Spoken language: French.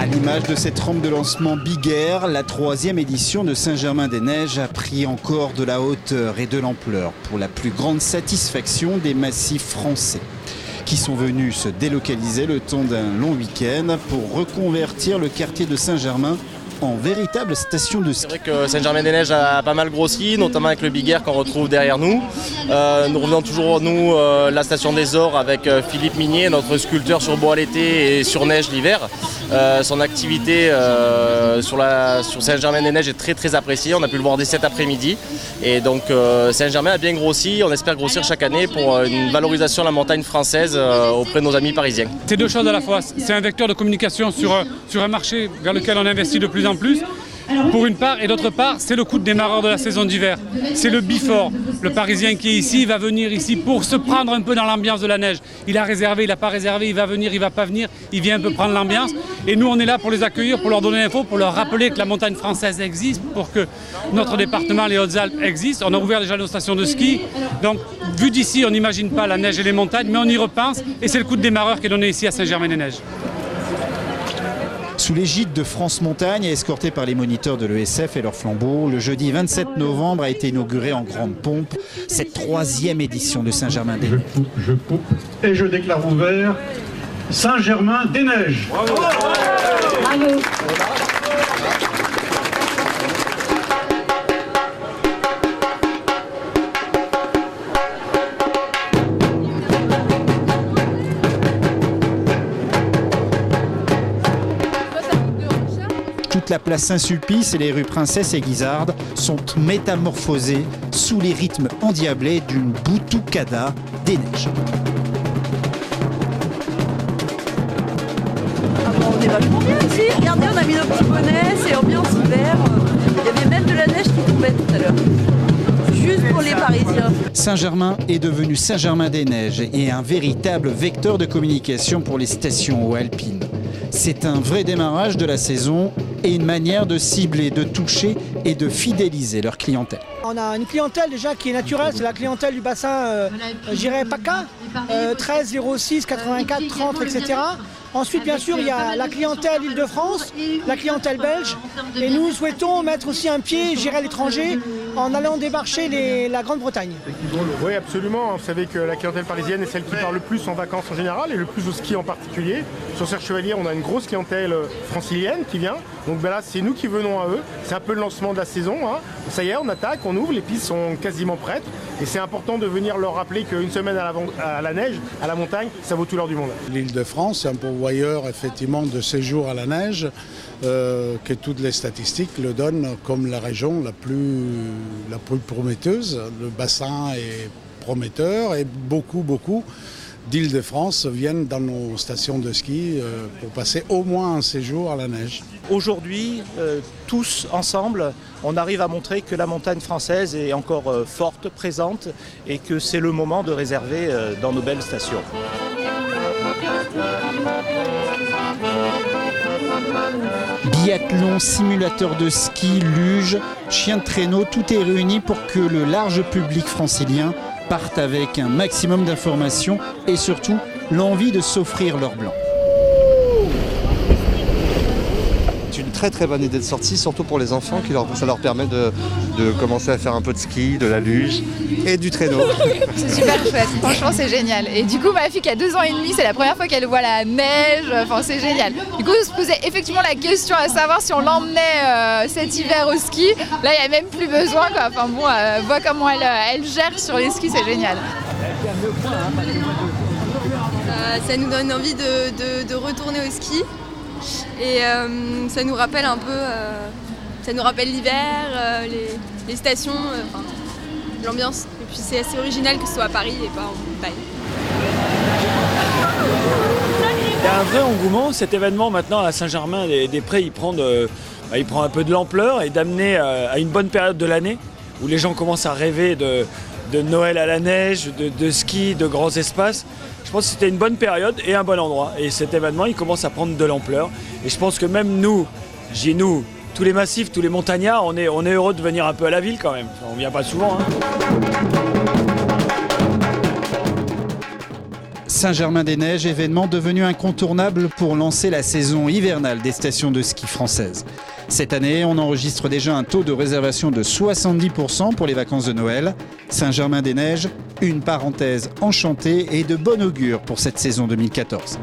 À l'image de cette rampe de lancement Big Air, la 3e édition de Saint-Germain-des-Neiges a pris encore de la hauteur et de l'ampleur pour la plus grande satisfaction des massifs français qui sont venus se délocaliser le temps d'un long week-end pour reconvertir le quartier de Saint-Germain en véritable station de ski. C'est vrai que Saint-Germain-des-Neiges a pas mal grossi, notamment avec le Big Air qu'on retrouve derrière nous. Nous revenons toujours, la station des Ors avec Philippe Minier, notre sculpteur sur bois l'été et sur neige l'hiver. Son activité sur Saint-Germain-des-Neiges est très très appréciée. On a pu le voir dès cet après-midi. Et donc Saint-Germain a bien grossi. On espère grossir chaque année pour une valorisation de la montagne française auprès de nos amis parisiens. C'est deux choses à la fois. C'est un vecteur de communication sur un marché vers lequel on investit de plus en plus, pour une part, et d'autre part, c'est le coup de démarreur de la saison d'hiver. C'est le before. Le Parisien qui est ici, il va venir ici pour se prendre un peu dans l'ambiance de la neige. Il a réservé, il n'a pas réservé, il va venir, il ne va pas venir, il vient un peu prendre l'ambiance. Et nous, on est là pour les accueillir, pour leur donner l'info, pour leur rappeler que la montagne française existe, pour que notre département, les Hautes-Alpes, existe. On a ouvert déjà nos stations de ski. Donc, vu d'ici, on n'imagine pas la neige et les montagnes, mais on y repense. Et c'est le coup de démarreur qui est donné ici à Saint-Germain-des-Neiges. Sous l'égide de France Montagne et escorté par les moniteurs de l'ESF et leurs flambeaux, le jeudi 27 novembre a été inaugurée en grande pompe cette 3e édition de Saint-Germain-des-Neiges. Je coupe et je déclare ouvert Saint-Germain-des-Neiges. Bravo. Bravo. Toute la place Saint-Sulpice et les rues Princesse et Guisarde sont métamorphosées sous les rythmes endiablés d'une boutucada des neiges. On est vachement bien ici. Regardez, on a mis nos petits bonnets, c'est ambiance hiver. Il y avait même de la neige qui tombait tout à l'heure. Juste pour les Parisiens. Saint-Germain est devenu Saint-Germain-des-Neiges et un véritable vecteur de communication pour les stations hauts alpines. C'est un vrai démarrage de la saison et une manière de cibler, de toucher et de fidéliser leur clientèle. On a une clientèle déjà qui est naturelle, c'est la clientèle du bassin, PACA, 13 06 84 30, etc. Ensuite, bien sûr, il y a la clientèle Île-de-France, la clientèle belge. Et nous souhaitons mettre aussi un pied, à l'étranger, en allant démarcher la Grande-Bretagne. Oui, absolument. Vous savez que la clientèle parisienne est celle qui part le plus en vacances en général et le plus au ski en particulier. Sur Serre-Chevalier, on a une grosse clientèle francilienne qui vient. Donc là, c'est nous qui venons à eux. C'est un peu le lancement de la saison. Ça y est, on attaque, on ouvre, les pistes sont quasiment prêtes. Et c'est important de venir leur rappeler qu'une semaine à la neige, à la montagne, ça vaut tout l'or du monde. L'Île-de-France, c'est un pourvoyeur effectivement de séjours à la neige, que toutes les statistiques le donnent comme la région la plus prometteuse. Le bassin est prometteur et beaucoup d'Île-de-France viennent dans nos stations de ski pour passer au moins un séjour à la neige. Aujourd'hui, tous ensemble, on arrive à montrer que la montagne française est encore forte, présente et que c'est le moment de réserver dans nos belles stations. Biathlon, simulateur de ski, luge, chien de traîneau, tout est réuni pour que le large public francilien parte avec un maximum d'informations et surtout l'envie de s'offrir leur blanc. C'est une très bonne idée de sortie, surtout pour les enfants, ça leur permet de commencer à faire un peu de ski, de la luge et du traîneau. C'est super chouette, franchement c'est génial. Et du coup ma fille qui a 2 ans et demi, c'est la première fois qu'elle voit la neige, enfin c'est génial. Du coup on se posait effectivement la question à savoir si on l'emmenait cet hiver au ski. Là il n'y a même plus besoin quoi. Enfin bon, voit comment elle gère sur les skis, c'est génial. Ça nous donne envie de retourner au ski. Et ça nous rappelle un peu, ça nous rappelle l'hiver, les stations, l'ambiance. Et puis c'est assez original que ce soit à Paris et pas en montagne. Il y a un vrai engouement, cet événement maintenant à Saint-Germain-des-Prés, il prend un peu de l'ampleur et d'amener à une bonne période de l'année où les gens commencent à rêver de Noël à la neige, de ski, de grands espaces. Je pense que c'était une bonne période et un bon endroit. Et cet événement, il commence à prendre de l'ampleur. Et je pense que même nous, tous les massifs, tous les montagnards, on est heureux de venir un peu à la ville quand même. On ne vient pas souvent. Saint-Germain-des-Neiges, événement devenu incontournable pour lancer la saison hivernale des stations de ski françaises. Cette année, on enregistre déjà un taux de réservation de 70% pour les vacances de Noël. Saint-Germain-des-Neiges, une parenthèse enchantée et de bon augure pour cette saison 2014.